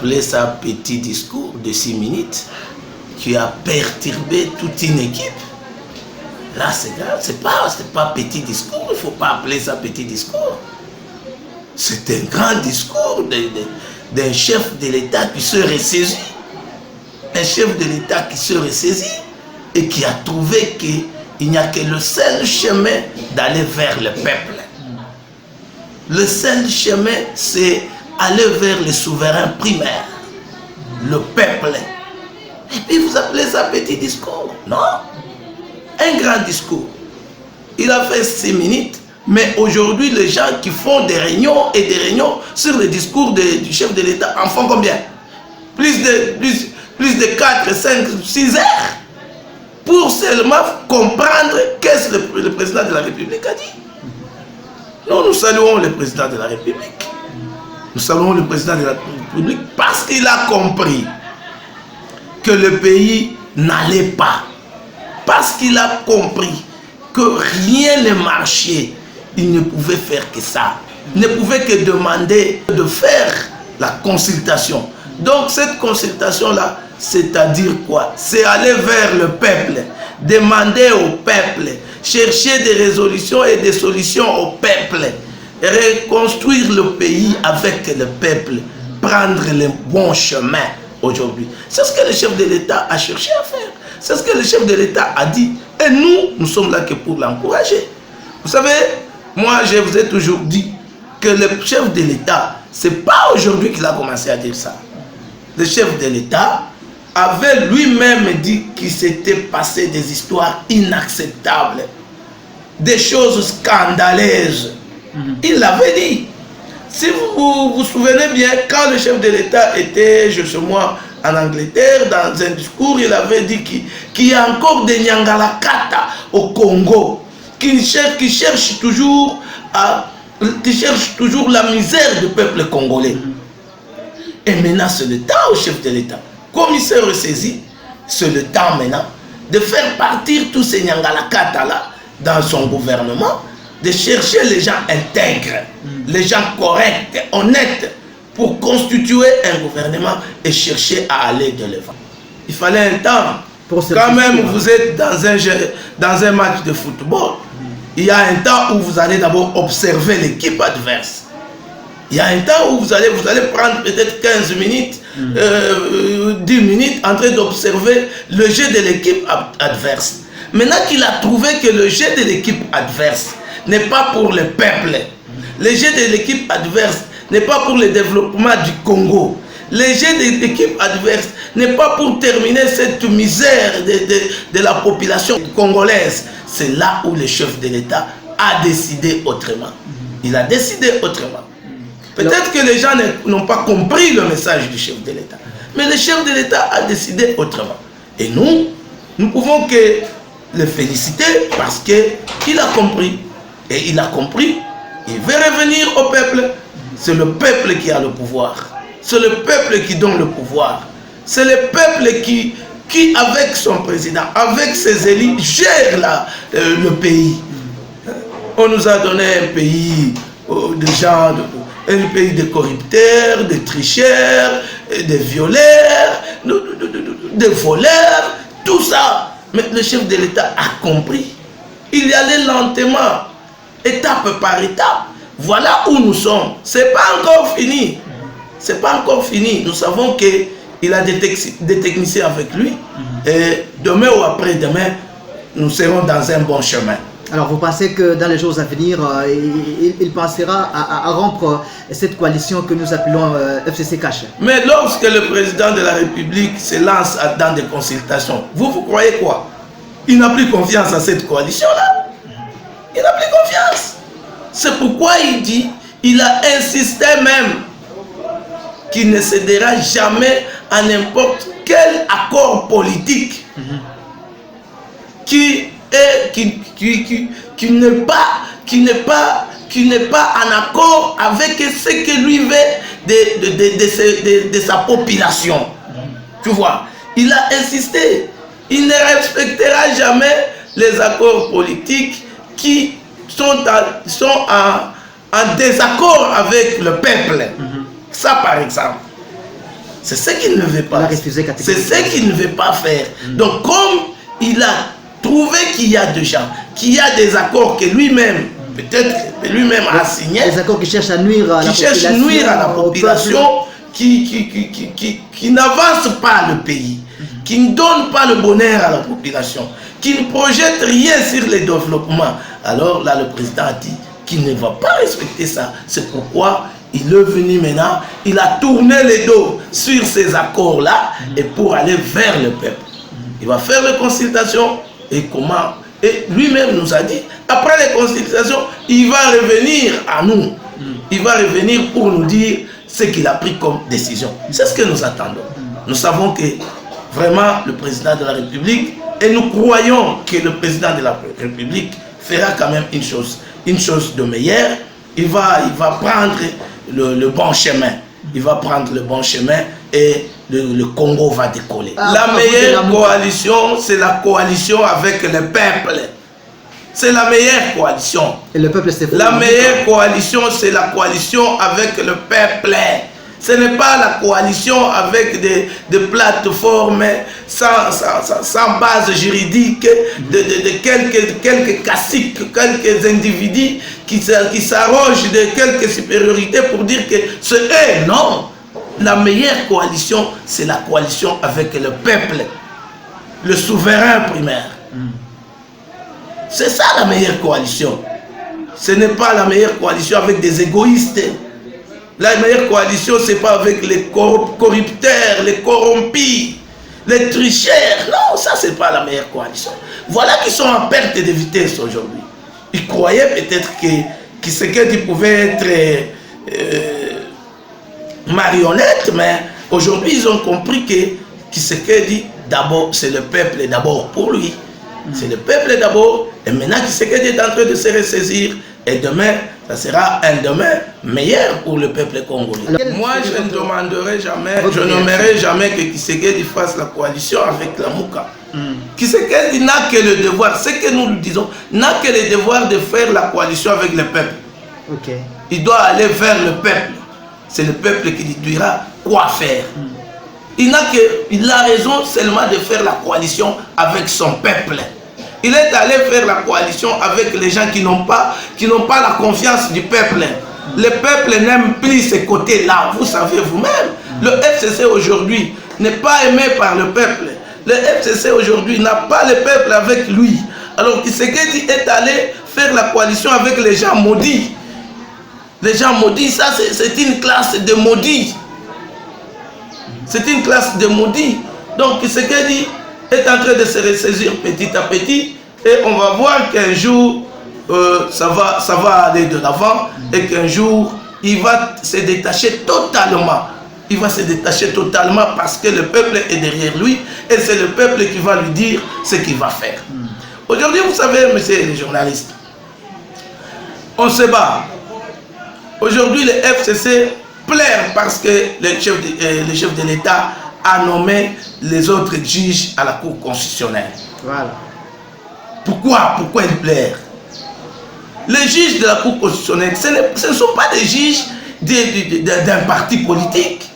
appelez ça petit discours de 6 minutes qui a perturbé toute une équipe. Là, c'est grave, c'est pas petit discours, il ne faut pas appeler ça petit discours. C'est un grand discours d'un chef de l'État qui se ressaisit. Un chef de l'État qui se ressaisit et qui a trouvé qu'il n'y a que le seul chemin d'aller vers le peuple. Le seul chemin, c'est aller vers le souverain primaire, le peuple. Et puis vous appelez ça petit discours? Non. Un grand discours. Il a fait 6 minutes, mais aujourd'hui, les gens qui font des réunions et des réunions sur le discours du chef de l'État en font combien? Plus de 4, 5, 6 heures pour seulement comprendre qu'est-ce que le président de la République a dit. Nous saluons le président de la République. Nous saluons le président de la République parce qu'il a compris que le pays n'allait pas. Parce qu'il a compris que rien ne marchait, il ne pouvait faire que ça. Il ne pouvait que demander de faire la consultation. Donc cette consultation-là, c'est-à-dire quoi? C'est aller vers le peuple, demander au peuple, chercher des résolutions et des solutions au peuple, reconstruire le pays avec le peuple, prendre le bon chemin aujourd'hui. C'est ce que le chef de l'État a cherché à faire. C'est ce que le chef de l'État a dit. Et nous sommes là que pour l'encourager. Vous savez, moi, je vous ai toujours dit que le chef de l'État, ce n'est pas aujourd'hui qu'il a commencé à dire ça. Le chef de l'État avait lui-même dit qu'il s'était passé des histoires inacceptables, des choses scandaleuses. Il l'avait dit. Si vous vous souvenez bien, quand le chef de l'État était, je sais moi, en Angleterre, dans un discours, il avait dit qu'il y a encore des Nyangalakata au Congo, qui cherchent toujours la misère du peuple congolais. Et maintenant, c'est le temps au chef de l'État. Comme il s'est ressaisi, c'est le temps maintenant de faire partir tous ces Nyangalakata-là dans son gouvernement, de chercher les gens intègres, les gens corrects, honnêtes, pour constituer un gouvernement et chercher à aller de l'avant. Il fallait un temps. Quand même vous êtes dans un match de football, il y a un temps où vous allez d'abord observer l'équipe adverse. Il y a un temps où vous allez prendre peut-être 15 minutes, 10 minutes en train d'observer le jeu de l'équipe adverse. Maintenant qu'il a trouvé que le jeu de l'équipe adverse n'est pas pour le peuple, le jeu de l'équipe adverse n'est pas pour le développement du Congo, le jeu de l'équipe adverse n'est pas pour terminer cette misère de la population congolaise, c'est là où le chef de l'État a décidé autrement. Il a décidé autrement. Peut-être que les gens n'ont pas compris le message du chef de l'État, mais le chef de l'État a décidé autrement. Et nous pouvons que le féliciter parce qu'il a compris. Et il a compris, il veut revenir au peuple. C'est le peuple qui a le pouvoir. C'est le peuple qui donne le pouvoir. C'est le peuple qui avec son président, avec ses élus, gère le pays. On nous a donné un pays de gens, un pays de corrupteurs, de tricheurs, de violeurs, de voleurs, tout ça. Mais le chef de l'État a compris. Il y allait lentement, étape par étape. Voilà où nous sommes. C'est pas encore fini. C'est pas encore fini. Nous savons qu'il a des techniciens avec lui. Et demain ou après-demain, nous serons dans un bon chemin. Alors vous pensez que dans les jours à venir, il pensera à rompre cette coalition que nous appelons FCC Cash? Mais lorsque le président de la République se lance dans des consultations, vous croyez quoi? Il n'a plus confiance à cette coalition-là. Il n'a plus confiance. C'est pourquoi il a insisté même qu'il ne cédera jamais à n'importe quel accord politique qui n'est pas en accord avec ce que lui veut de sa population. Tu vois, il a insisté. Il ne respectera jamais les accords politiques qui sont en désaccord avec le peuple. Ça, par exemple. C'est ce qu'il ne veut pas. Il a refusé catégoriquement. C'est ce qu'il ne veut pas faire. Donc, comme il a trouvé qu'il y a des gens, qu'il y a des accords que lui-même, peut-être lui-même a signés, des accords qui cherchent à nuire à la population, cherchent à nuire à la population, qui n'avancent pas le pays, qui ne donnent pas le bonheur à la population, qui ne projettent rien sur le développement. Alors là, le président a dit qu'il ne va pas respecter ça. C'est pourquoi il est venu maintenant, il a tourné le dos sur ces accords-là et pour aller vers le peuple. Il va faire les consultations et comment. Et lui-même nous a dit, après les consultations, il va revenir à nous. Il va revenir pour nous dire ce qu'il a pris comme décision. C'est ce que nous attendons. Nous savons que vraiment le président de la République, et nous croyons que le président de la République fera quand même une chose de meilleure. Il va prendre le bon chemin. Il va prendre le bon chemin et le Congo va décoller. La meilleure coalition, c'est la coalition avec le peuple. C'est la meilleure coalition. Et le peuple s'est La meilleure coalition, c'est la coalition avec le peuple. Ce n'est pas la coalition avec des plateformes sans base juridique, de quelques caciques, quelques individus qui s'arrogent de quelques supériorités pour dire que c'est eux. Non. La meilleure coalition, c'est la coalition avec le peuple, le souverain primaire. C'est ça la meilleure coalition. Ce n'est pas la meilleure coalition avec des égoïstes. La meilleure coalition, ce n'est pas avec les corrupteurs, les corrompus, les tricheurs. Non, ça, ce n'est pas la meilleure coalition. Voilà qui sont en perte de vitesse aujourd'hui. Ils croyaient peut-être que Tshisekedi pouvait être marionnette, mais aujourd'hui, ils ont compris que Tshisekedi, d'abord, c'est le peuple d'abord pour lui. C'est le peuple d'abord, et maintenant Tshisekedi est en train de se ressaisir, et demain, ça sera un demain meilleur pour le peuple congolais. Moi, je ne demanderai jamais, je n'aimerais jamais que Tshisekedi fasse la coalition avec la Mouka. Tshisekedi n'a que le devoir, ce que nous lui disons, n'a que le devoir de faire la coalition avec le peuple. Il doit aller vers le peuple. C'est le peuple qui lui dira quoi faire. Il a raison seulement de faire la coalition avec son peuple. Il est allé faire la coalition avec les gens qui n'ont pas la confiance du peuple. Le peuple n'aime plus ces côtés-là. Vous savez vous-même. Le FCC aujourd'hui n'est pas aimé par le peuple. Le FCC aujourd'hui n'a pas le peuple avec lui. Alors Tshisekedi est allé faire la coalition avec les gens maudits. Les gens maudits, ça c'est une classe de maudits. C'est une classe de maudits. Donc Tshisekedi est en train de se ressaisir petit à petit et on va voir qu'un jour ça va aller de l'avant et qu'un jour il va se détacher totalement. Il va se détacher totalement parce que le peuple est derrière lui et c'est le peuple qui va lui dire ce qu'il va faire. Aujourd'hui, vous savez, messieurs les journalistes, on se bat. Aujourd'hui, le FCC pleure parce que le chef de l'État a nommé les autres juges à la Cour constitutionnelle. Voilà. Pourquoi il pleure? Les juges de la Cour constitutionnelle, ce ne sont pas des juges d'un parti politique,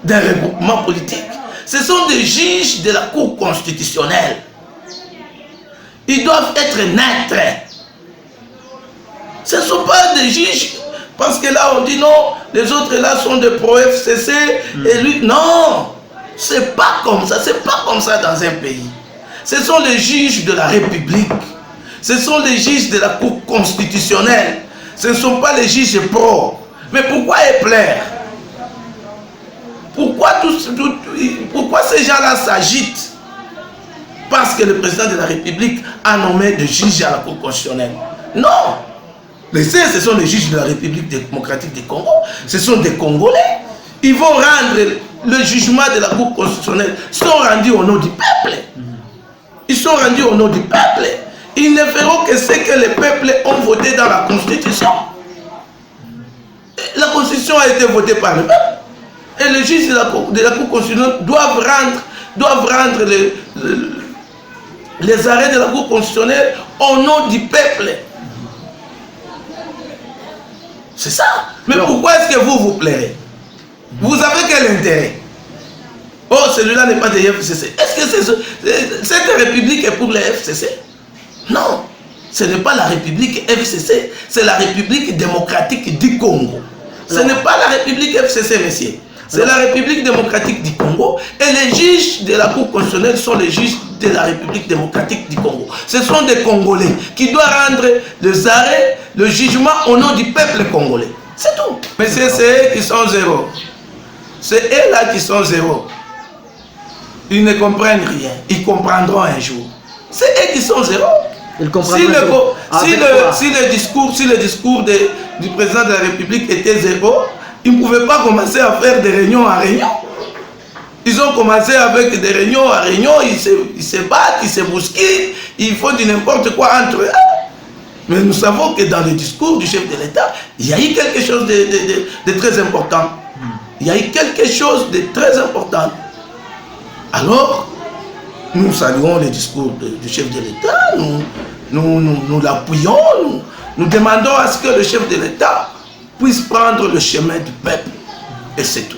d'un regroupement politique. Ce sont des juges de la Cour constitutionnelle. Ils doivent être neutres. Ce ne sont pas des juges, parce que là on dit non, les autres là sont des pro-FCC, et lui, non, c'est pas comme ça, c'est pas comme ça dans un pays. Ce sont les juges de la République, ce sont les juges de la Cour constitutionnelle, ce ne sont pas les juges pro. Mais pourquoi ils pleurent? Pourquoi ces gens-là s'agitent? Parce que le président de la République a nommé des juges à la Cour constitutionnelle. Non! Ce sont les juges de la République démocratique du Congo. Ce sont des Congolais. Ils vont rendre le jugement de la Cour constitutionnelle. Ils sont rendus au nom du peuple. Ils sont rendus au nom du peuple. Ils ne feront que ce que les peuples ont voté dans la Constitution. La Constitution a été votée par le peuple. Et les juges de la Cour constitutionnelle doivent rendre les arrêts de la Cour constitutionnelle au nom du peuple. C'est ça. Mais pourquoi est-ce que vous plairez? Vous avez quel intérêt? Oh, celui-là n'est pas des FCC. Est-ce que cette république est pour les FCC? Non, ce n'est pas la République FCC, c'est la République démocratique du Congo. Ce n'est pas la République FCC, messieurs. C'est la République démocratique du Congo et les juges de la Cour constitutionnelle sont les juges de la République démocratique du Congo. Ce sont des Congolais qui doivent rendre les arrêts, le jugement au nom du peuple congolais. C'est tout. Mais c'est eux qui sont zéro. C'est eux là qui sont zéro. Ils ne comprennent rien. Ils comprendront un jour. C'est eux qui sont zéro. Si le discours du président de la République était zéro, ils ne pouvaient pas commencer à faire des réunions à réunion. Ils ont commencé avec des réunions à réunion, ils se battent, ils se bousculent, ils font du n'importe quoi entre eux. Mais nous savons que dans le discours du chef de l'État, il y a eu quelque chose de très important. Il y a eu quelque chose de très important. Alors, nous saluons le discours du chef de l'État, nous l'appuyons, nous demandons à ce que le chef de l'État puisse prendre le chemin du peuple. Et c'est tout.